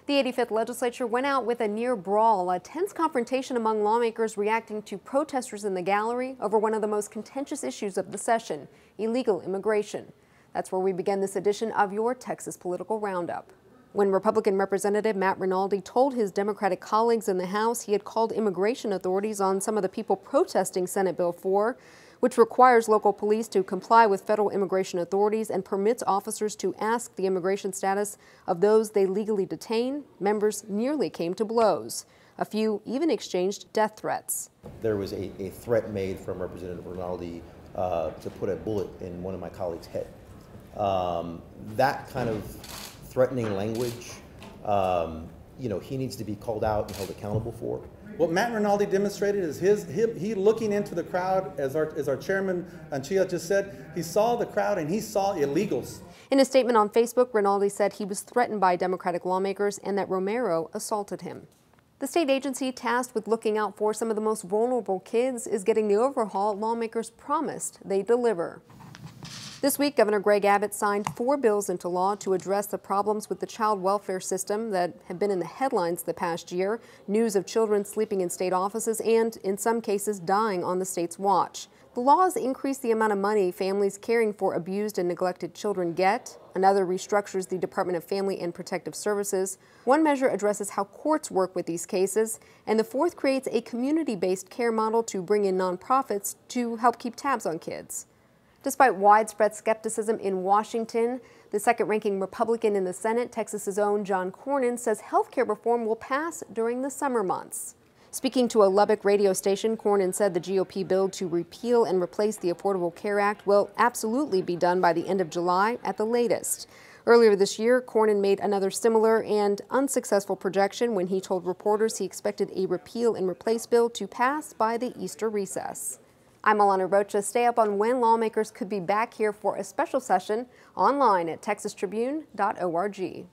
The 85th Legislature went out with a near-brawl, a tense confrontation among lawmakers reacting to protesters in the gallery over one of the most contentious issues of the session, illegal immigration. That's where we begin this edition of your Texas Political Roundup. When Republican Representative Matt Rinaldi told his Democratic colleagues in the House he had called immigration authorities on some of the people protesting Senate Bill 4, which requires local police to comply with federal immigration authorities and permits officers to ask the immigration status of those they legally detain, members nearly came to blows. A few even exchanged death threats. There was a threat made from Representative Rinaldi to put a bullet in one of my colleagues' head. That kind of threatening language, he needs to be called out and held accountable for. What Matt Rinaldi demonstrated is he looking into the crowd, as our chairman Anchia just said, he saw the crowd and he saw illegals. In a statement on Facebook, Rinaldi said he was threatened by Democratic lawmakers and that Romero assaulted him. The state agency tasked with looking out for some of the most vulnerable kids is getting the overhaul lawmakers promised they'd deliver. This week, Governor Greg Abbott signed 4 bills into law to address the problems with the child welfare system that have been in the headlines the past year, news of children sleeping in state offices and, in some cases, dying on the state's watch. The laws increase the amount of money families caring for abused and neglected children get. Another restructures the Department of Family and Protective Services. One measure addresses how courts work with these cases. And the fourth creates a community-based care model to bring in nonprofits to help keep tabs on kids. Despite widespread skepticism in Washington, the second-ranking Republican in the Senate, Texas's own John Cornyn, says health care reform will pass during the summer months. Speaking to a Lubbock radio station, Cornyn said the GOP bill to repeal and replace the Affordable Care Act will absolutely be done by the end of July at the latest. Earlier this year, Cornyn made another similar and unsuccessful projection when he told reporters he expected a repeal and replace bill to pass by the Easter recess. I'm Alana Rocha. Stay up on when lawmakers could be back here for a special session online at texastribune.org.